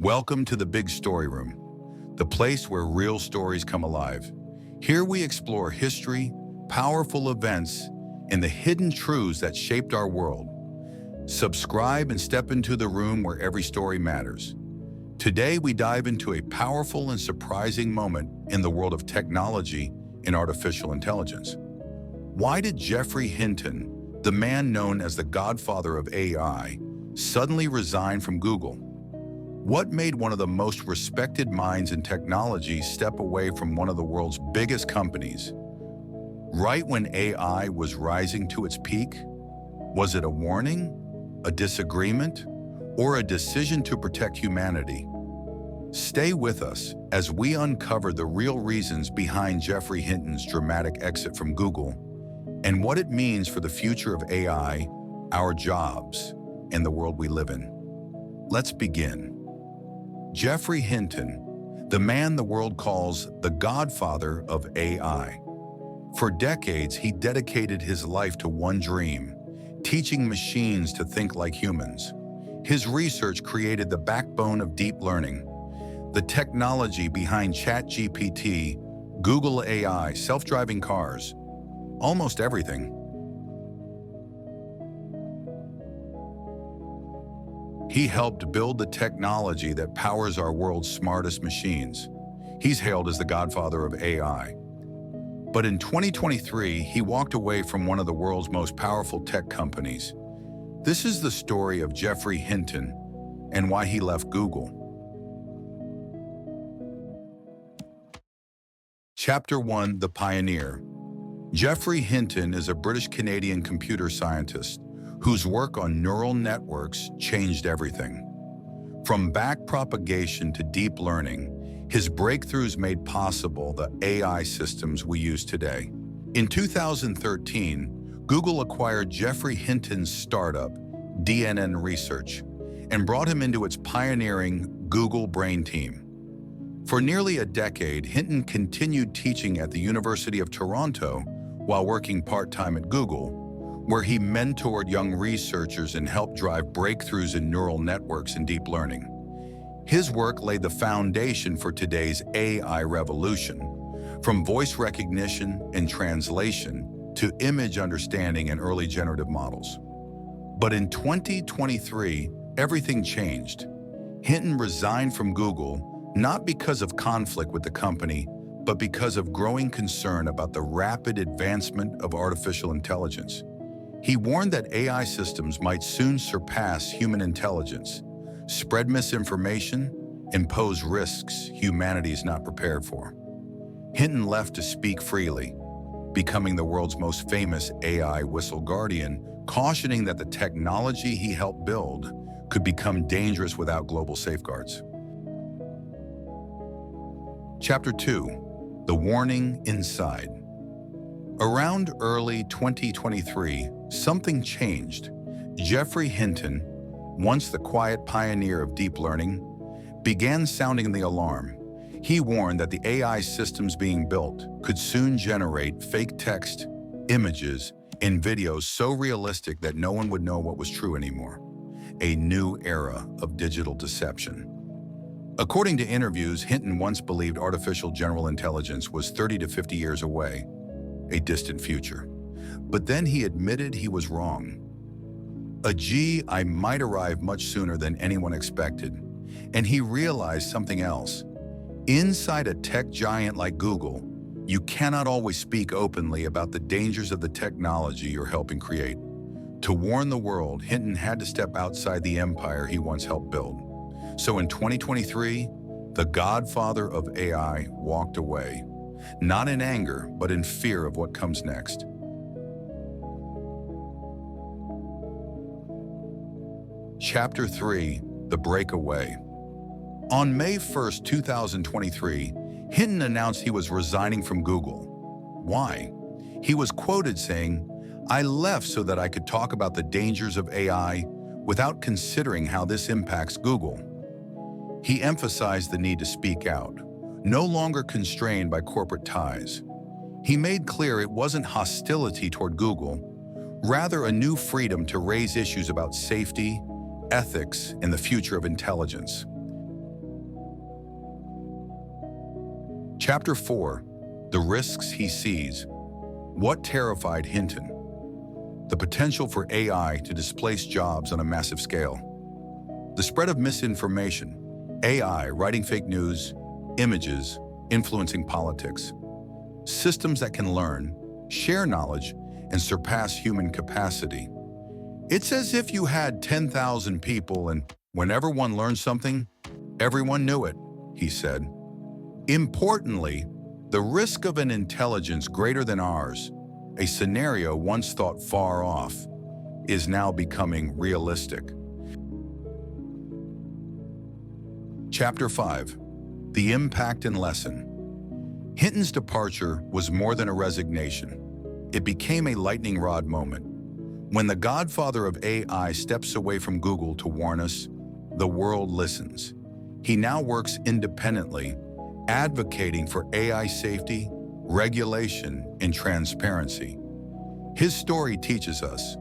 Welcome to the Big Story Room, the place where real stories come alive. Here we explore history, powerful events, and the hidden truths that shaped our world. Subscribe and step into the room where every story matters. Today we dive into a powerful and surprising moment in the world of technology and artificial intelligence. Why did Geoffrey Hinton, the man known as the Godfather of AI, suddenly resign from Google? What made one of the most respected minds in technology step away from one of the world's biggest companies? Right when AI was rising to its peak? Was it a warning, a disagreement, or a decision to protect humanity? Stay with us as we uncover the real reasons behind Geoffrey Hinton's dramatic exit from Google and what it means for the future of AI, our jobs, and the world we live in. Let's begin. Geoffrey Hinton, the man the world calls the Godfather of AI. For decades, he dedicated his life to one dream, teaching machines to think like humans. His research created the backbone of deep learning, the technology behind ChatGPT, Google AI, self-driving cars, almost everything. He helped build the technology that powers our world's smartest machines. He's hailed as the Godfather of AI. But in 2023, he walked away from one of the world's most powerful tech companies. This is the story of Geoffrey Hinton and why he left Google. Chapter 1: The Pioneer. Geoffrey Hinton is a British-Canadian computer scientist whose work on neural networks changed everything. From backpropagation to deep learning, his breakthroughs made possible the AI systems we use today. In 2013, Google acquired Geoffrey Hinton's startup, DNN Research, and brought him into its pioneering Google Brain team. For nearly a decade, Hinton continued teaching at the University of Toronto while working part-time at Google, where he mentored young researchers and helped drive breakthroughs in neural networks and deep learning. His work laid the foundation for today's AI revolution, from voice recognition and translation to image understanding and early generative models. But in 2023, everything changed. Hinton resigned from Google, not because of conflict with the company, but because of growing concern about the rapid advancement of artificial intelligence. He warned that AI systems might soon surpass human intelligence, spread misinformation, and pose risks humanity is not prepared for. Hinton left to speak freely, becoming the world's most famous AI whistle guardian, cautioning that the technology he helped build could become dangerous without global safeguards. Chapter 2: The Warning Inside. Around early 2023, something changed. Geoffrey Hinton, once the quiet pioneer of deep learning, began sounding the alarm. He warned that the AI systems being built could soon generate fake text, images, and videos so realistic that no one would know what was true anymore. A new era of digital deception. According to interviews, Hinton once believed artificial general intelligence was 30 to 50 years away, a distant future. But then he admitted he was wrong. I might arrive much sooner than anyone expected. And he realized something else. Inside a tech giant like Google, you cannot always speak openly about the dangers of the technology you're helping create. To warn the world, Hinton had to step outside the empire he once helped build. So in 2023, the Godfather of AI walked away. Not in anger, but in fear of what comes next. Chapter 3: The Breakaway. On May 1st, 2023, Hinton announced he was resigning from Google. Why? He was quoted saying, "I left so that I could talk about the dangers of AI without considering how this impacts Google." He emphasized the need to speak out, no longer constrained by corporate ties. He made clear it wasn't hostility toward Google, rather a new freedom to raise issues about safety, ethics, and the future of intelligence. Chapter 4. The Risks He Sees. What terrified Hinton? The potential for AI to displace jobs on a massive scale. The spread of misinformation. AI writing fake news, images, influencing politics. Systems that can learn, share knowledge, and surpass human capacity. It's as if you had 10,000 people and whenever one learned something, everyone knew it, he said. Importantly, the risk of an intelligence greater than ours, a scenario once thought far off, is now becoming realistic. Chapter 5. The Impact and Lesson. Hinton's departure was more than a resignation. It became a lightning rod moment. When the Godfather of AI steps away from Google to warn us, the world listens. He now works independently, advocating for AI safety, regulation, and transparency. His story teaches us,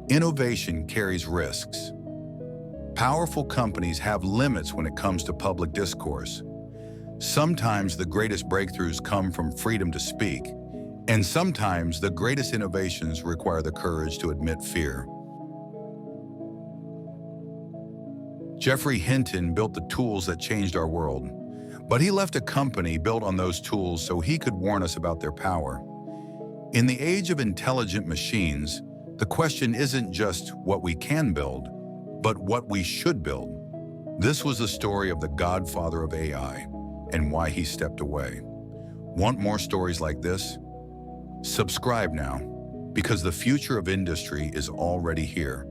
innovation carries risks. Powerful companies have limits when it comes to public discourse. Sometimes the greatest breakthroughs come from freedom to speak, and sometimes the greatest innovations require the courage to admit fear. Geoffrey Hinton built the tools that changed our world, but he left a company built on those tools so he could warn us about their power. In the age of intelligent machines, the question isn't just what we can build, but what we should build. This was the story of the Godfather of AI and why he stepped away. Want more stories like this? Subscribe now, because the future of industry is already here.